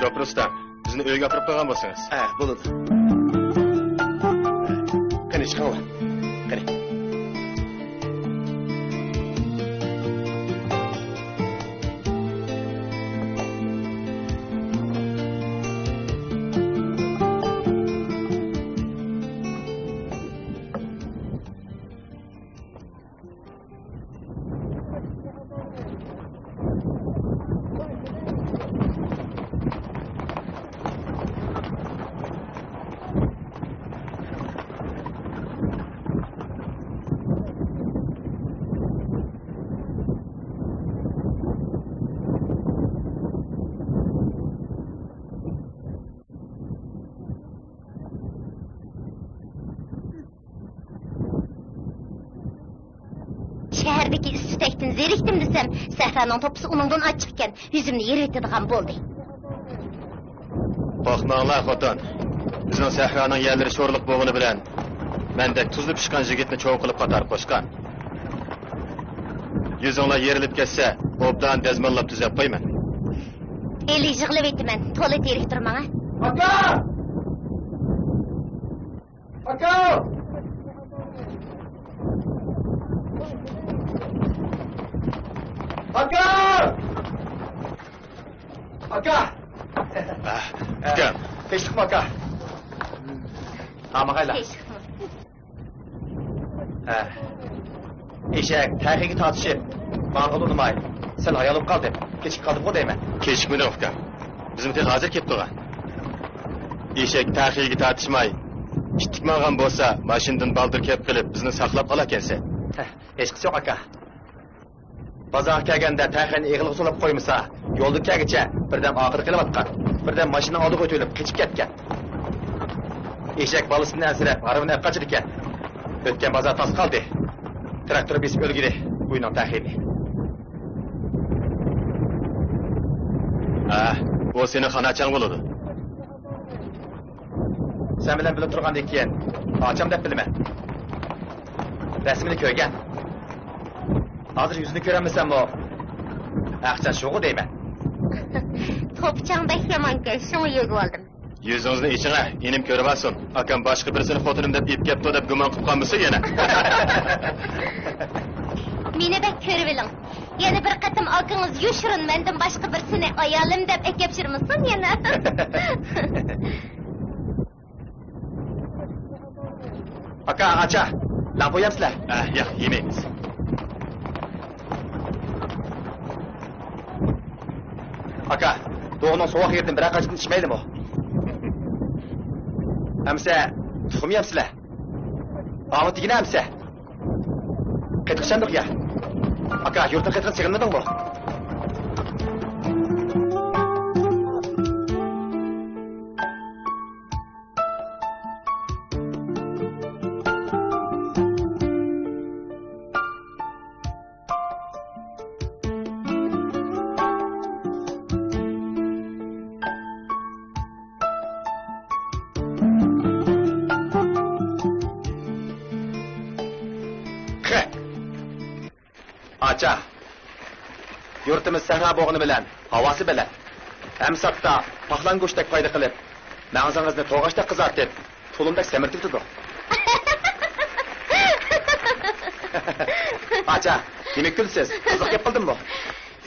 Şoför usta, bizni uyga apırıp koygan bolsanız. Bo'ladi. Qani chiqinglar. Qani. Şeherdeki üstekten zeriktim desem, Sehranın topusu onundan açıkken yüzümde yer etadigan boldu. Bakmağınlar xotin, bizning Sehranın yerleri şorluk boğunu bilen, mendek tuzlu pişkan jigitni çoğun kılıp katarıp koşkan. Yüzünglar yerilip kesse, obdan dezmollap tuzap koyman. Eli yığılıp etimen, to'la terik turmana. Aka! Aka! Aka! Aka! Gel. Teşvik aka. Amagayla. Eşek, tarihi tartışıp, bana olunmay. Sen ayalım kaldın. Keçik kaldım o deymen. Keçikmedi ofka. Bizimki hazır kep durgan. Eşek taxiyiga tartışmay. Kittikmagan bolsa, mashindan baldır kep qilib bizni saqlab qolakense. Eşkisi yok aka. Bazar kelgende tarihini eğilik solap koymasa, yolduk kelgiçe birden ağır kılıp atkan. Birden maşının aldı götürülüp keçip ketken. Eşek balısını ensirep, arabını hep kaçırırken. Ötken bazar tas kaldı. Traktörü besip ölgüdü. Buyunan tarihini. O seni xanaçan boludu. Sen bilen bilip turgan dekiyen, açam dep bilime. Resmini köygen. Hazır yüzünü göremesem o. Akçan şoğu deymen. Topçan bek yaman köy, şunu yürü oldum. Yüzünüzni içine inim körüp alsın. Akam başka birisini xotinim dep ip kepti dep güman qıp qalmasa yine. Meni bek körübilin. Yana bir qatım akınız yuşurun menden başka birisini ayalım dep ekepşirmisin yana. Aka, aça. Lampu yapsılar. Ya, yemeyimiz. Aka, doğunun soğuk yerden bir akacını içmeydim o. Emse, tuxum yapsılar. Ağlı digine emse. Qetkışandık ya. Aka, yurtun qetkın sigirmedin bu. Aça. Yurtimiz sahra boğunu bilen, havası bilen. Emsatda pahlan go'shtek payda qilib, mağazangizni to'g'ashda qizartib, pulumdak semirtib turdi. Aça, demek gülsiz, qiziq gap qildim bu.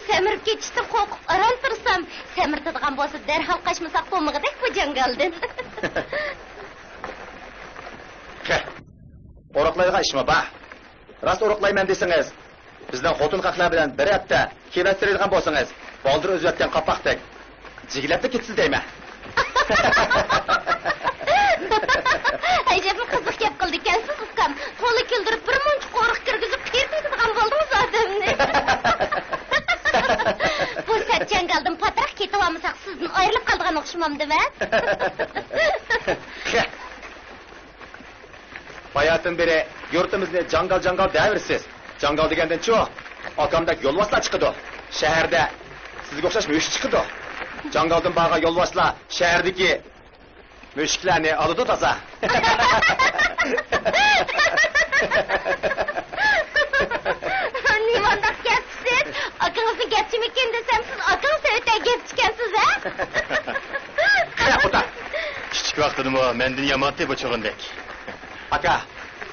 Semirib ketishdan qo'rqib aron tursam, semirtadigan bo'lsa darhol qochmasak bo'lmag'idek bu jangaldan. O'roqlaydigan ishmi ba? Rost o'roqlayman desangiz, bizdan xotin haqlar bilan bir hafta kelastiradigan bo'lsangiz, boldir o'zayotgan qapoqdek jiglabda ketsin deyman. Ajab qiziq gap qildi ekansiz ukam. To'la keldirib bir munch qo'riq kirgizib ketadigan bo'ldingiz odamni. Bu sat jangaldan patroq ketib olmasak sizdan ayrilib qolgan o'xshamamdimi? Bayatın beri yurtimizni jangal devirsiz. Jangal degenden çok. Akamdak yolvaslar çıkıdı. Şehirde sizga o'xshash müşk çıkıdı. Jangaldan bağga yolvaslar şehirdeki müşklerini alıdı taza. Nimandak gapsiz. Akınızın gapçimikin desem siz akıl sevten gap çıkansız ha? Özümü mendin yamanti bu çoğundek. Aka,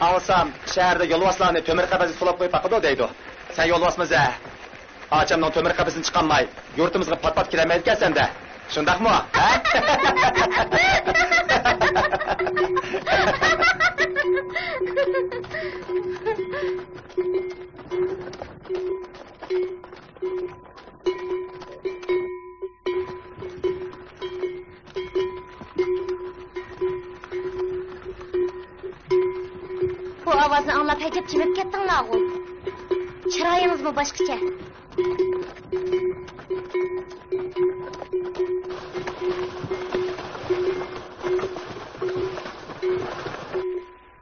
alsam şehirde yolvaslarını tömür kafesi sulap koyup akıdı deydi. Sen yolvasmız Ağacamdan tömür kafesini çıkanmay, yurtumuzga pat-pat kiremeyiz gelsen de. Şundak mı? Ha? Bu ovozni anglab hajab jimib ketdinglar-ku. Chiroyingizmi boshqacha?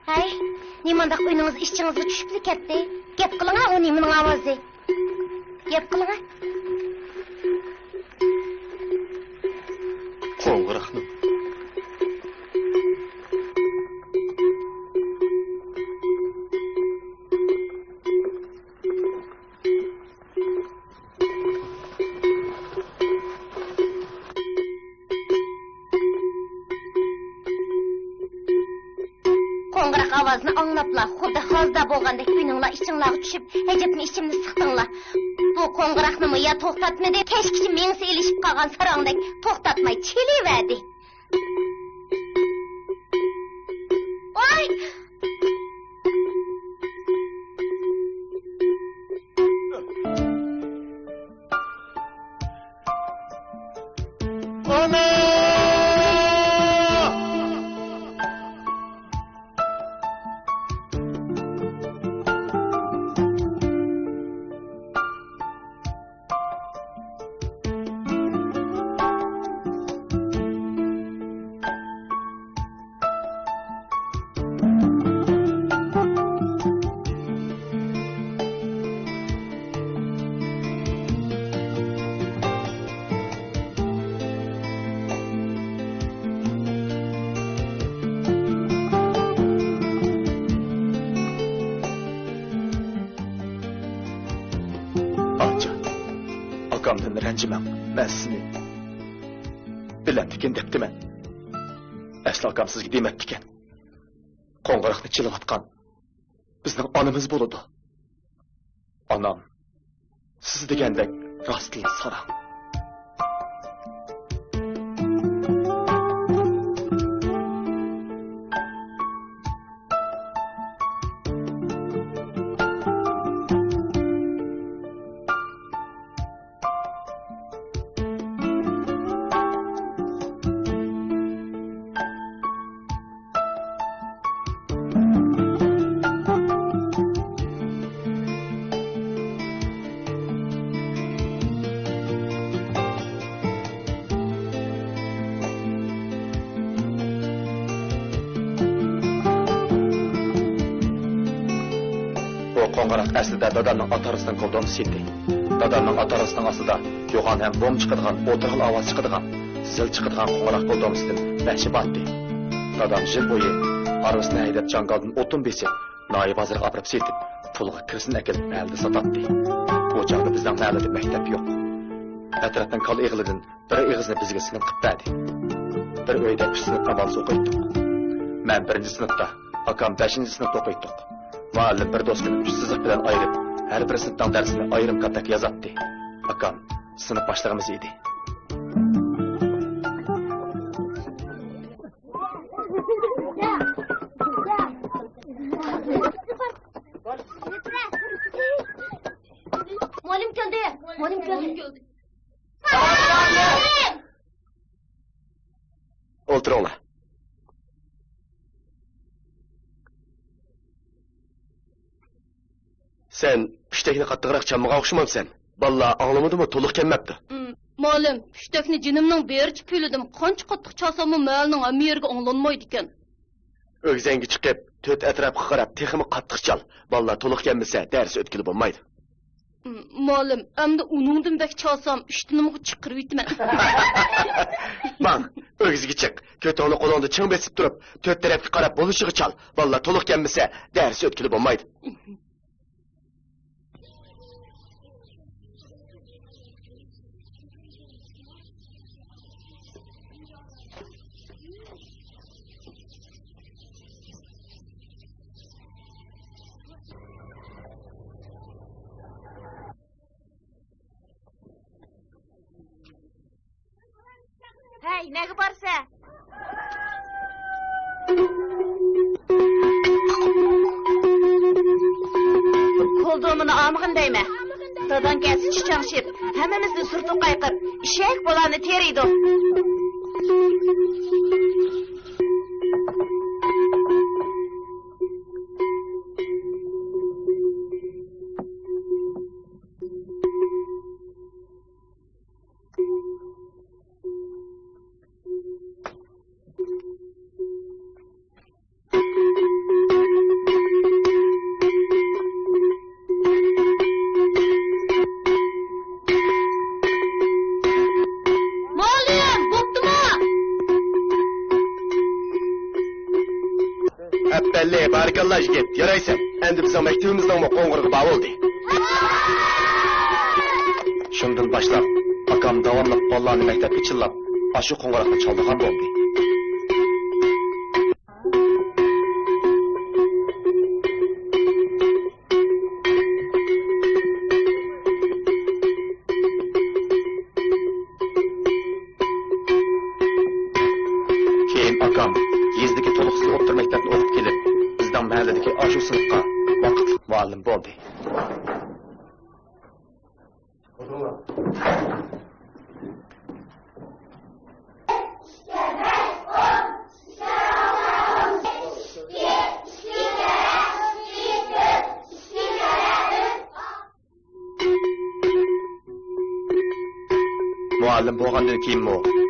Hay, nimandaq uyingiz ishchingizga tushibli ketdi. Gap qiling-a, u nimaning ovozi? Gap qiling-a. Qo'ng'iroqni. Qo'ng'iroq ovozni anglablar, xuddi hozda bo'lgandek uyinglar ichinglarga tushib, hajabni ishimni siqdinglar. Bu qo'ng'iroqni ya to'xtatmadi, kechkichi mengsi elishib qolgan sarangdek to'xtatmay cheliverdi. Voy! Ana! Akamdan rencimem, ben seni bilemdiken deptimen. Aslı akamsız gideyim ettiken. Qo'ng'iroqni chilayotgan bizning onamiz bo'ladi. Onam siz degandek rostli sarang. Qo'ng'iroq aslida dadamning atarisidan qo'ldan sildi. Dadamning atarisining aslida yo'g'on ham bom chiqadigan, o'tirg'il ovoz chiqadigan, zil chiqadigan qo'ng'iroq qo'ldanisidan bashi batdi. Dadam yil bo'yi harvisni haydab jangaldan o'tin besib, noyi bozorga olib setib, pulga kirsin akilib malda sotatdi. Bu chog'da bizning malada maktab yo'q. Atrofdan qol ig'lidan bir ig'izni bizga sinib qitadi. Bir uyda sinib namoz o'qiydik. Men 1-sinfda, akam 5-sinfda o'qiydik. Muallim bir do'stini ushsizlik bilan ayirib, har bir sinfdan darsini ayrim qatak yozatdi. Akam sinf boshlig'imiz edi. Muallim keldi. Muallim keldi. O'tiringlar. Sen pishtekni qattiqroq chammaga o'xshamabsan. Balla anglamadimi, to'liq kelmabdi. Muallim, pishtekni jinimning berchi puylidim. Qancha qattiq chasammi malning amirga anglanmaydi ekan. O'g'zangi chiqib, to'rt atrofga qarab, texmi qattiq chal. Balla to'liq kelmasa, dars o'tkilib bo'lmaydi. Muallim, endi uningdan bek chasam, ishtinimga chiqirib yitman. Bang, o'g'izga chiq. Ko'tongni qo'lingda ching besib turib, to'rt tarafga qarab bo'lishiga chal. Balla to'liq kelmasa, dars o'tkilib bo'lmaydi. nega borsa? Kolduğumunu almağın deyme. Dadan gelsin çiçeğişip, hemimizni sürtüp kaykır, işek bolanı teriydi. Belli, barikallah yigit, yaraysan. Endi bizning maktabimizdan qo'ng'irg'i bo'ldi. Shundan boshlab, akam davomli bollarni maktabga chillab, ashu qo'ng'iroqni chaldigan bo'ldi. Keyin akam yezdagi to'liqsiz o'rta maktabni o'qib kelib, bizdan mahalladagi ashu sinfga vaqtli muallim bo'ldi. Muallim bo'lgandan keyin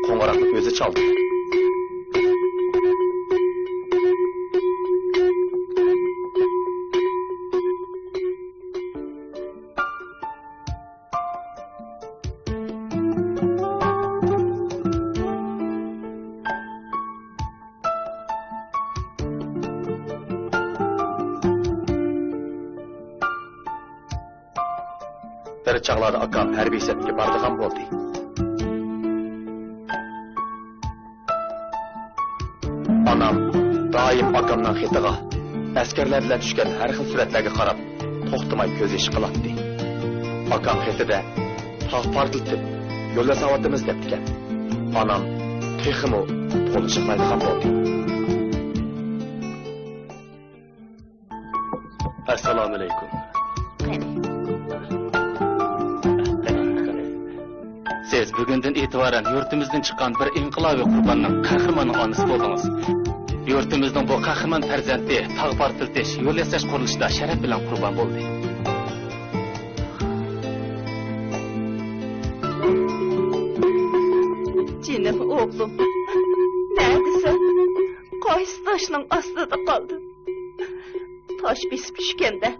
qo'ng'iroqni o'zi chaldi. Bir çağlarda akam harbiy sepga bordigan bo'ldi. Anam doim akamning xetiga, askarlar bilan tushgan har xil suratlarga qarab, to'xtamay ko'z yosh qilatdi. Akam xetida tog' portlatib, yo'lda savatimiz debdikan. Anam texmo to'lishmaydigan bo'ldi. Assalomu alaykum. Siz bugundan e'tiboran yurtimizdan chiqqan bir inqilobiy qurbonning qahramonning onasi bo'ldingiz. Yurtimizning bu qahramon farzandi tog' portlatish, yo'l yasash qurilishida sharaf bilan qurbon bo'ldi. Canım oğlum, neredesin? Qaysı taşның astida qaldın? Taş besip düşkende,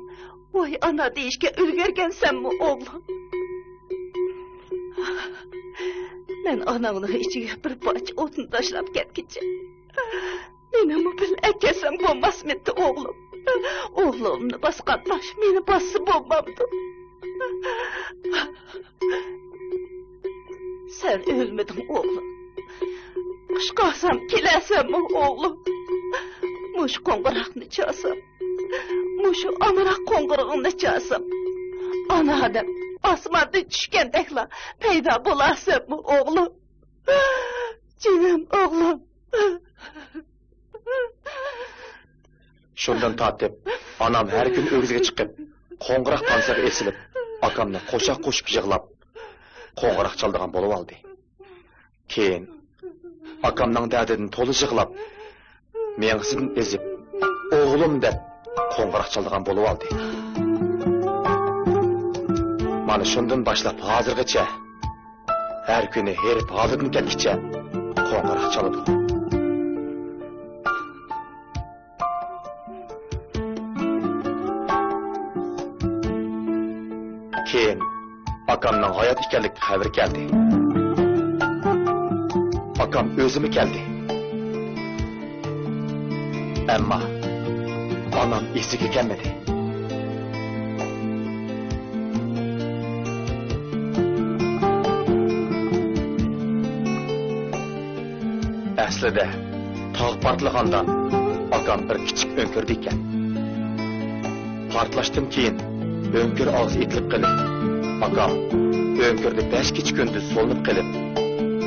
oy ana deyişke ülgergensenmi oğlum? Ben anamın içine bir parça otun taşlap ketkice. Benim bil ekesem bombas mıydı oğlum? Oğlumunu baskan taş beni bası bombamdı. Sen ölmedin oğlum. Kışkarsam kilesem mi oğlum? Muş kongırağını çalsam. Muşu amırak kongırağını çalsam. Ana adam asmanda düşkendekla peyda bulasam mı oğlum? Canım oğlum. Şundan tatip, anam her gün ögüzge çıkıp, qo'ng'iroq tansiga esilib, akamni qo'shiq qo'shib yig'lab, qo'ng'iroq chaldigan bo'lib oldi. Keyin akamning dardini to'liq yig'lab, meng'isini ezib, o'g'lim deb qo'ng'iroq chaldigan bo'lib oldi. Mana shundan boshlab hozirgacha har kuni herib hozirdan ketgicha qo'ng'iroq chaladi. Keyin akamning hayot ekanlik xabar keldi. Akam o'zimi keldi. Ammo onam esiga kelmadi. Aslida tog' portlaganda akam bir kichik o'nkirdi ekan. Portlashdan keyin o'nkir og'iz etilib qilib, akam o'nkirni 5 kecha kunduz so'linib qilib,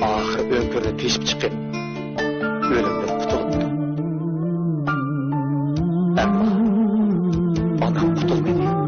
Ahir önkürünü teşip çıkıp, ölümden kutuluptu. Ama anam kutulmadı.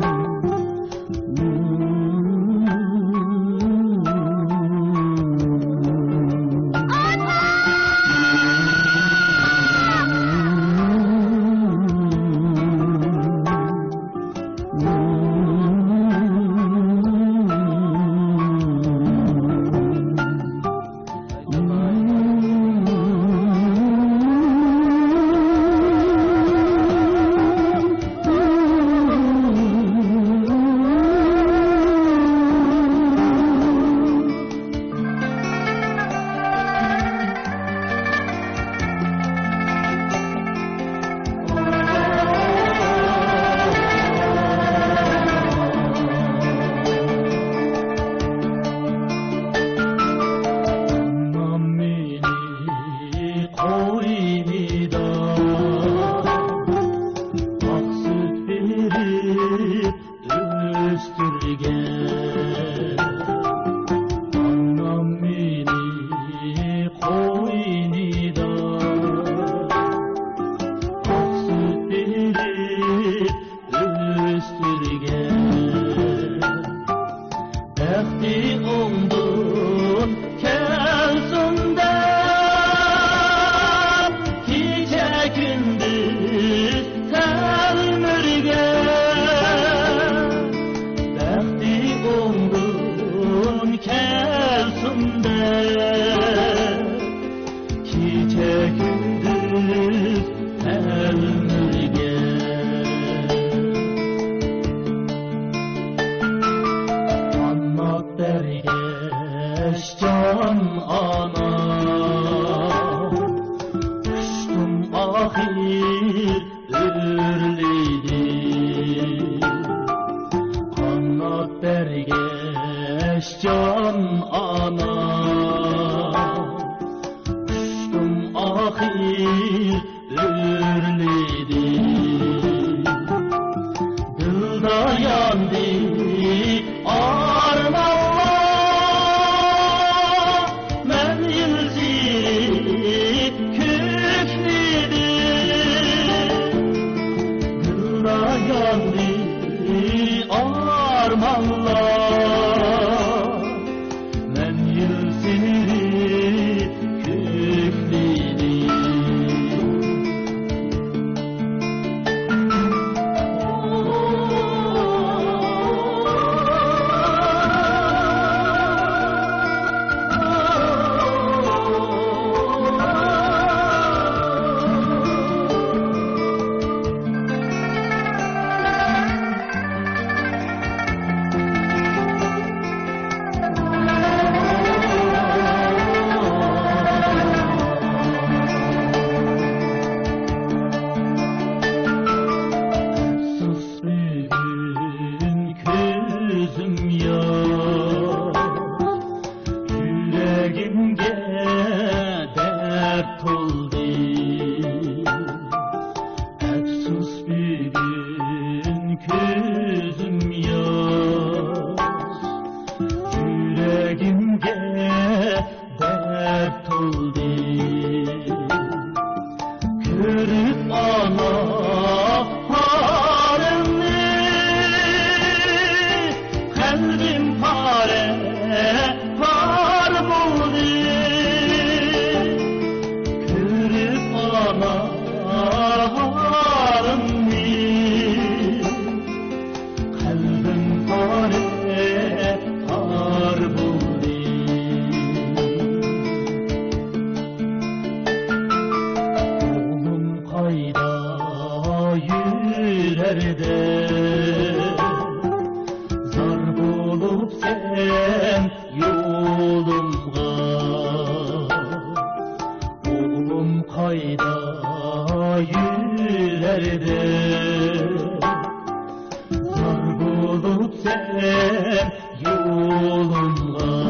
Zar bulup sen yolumda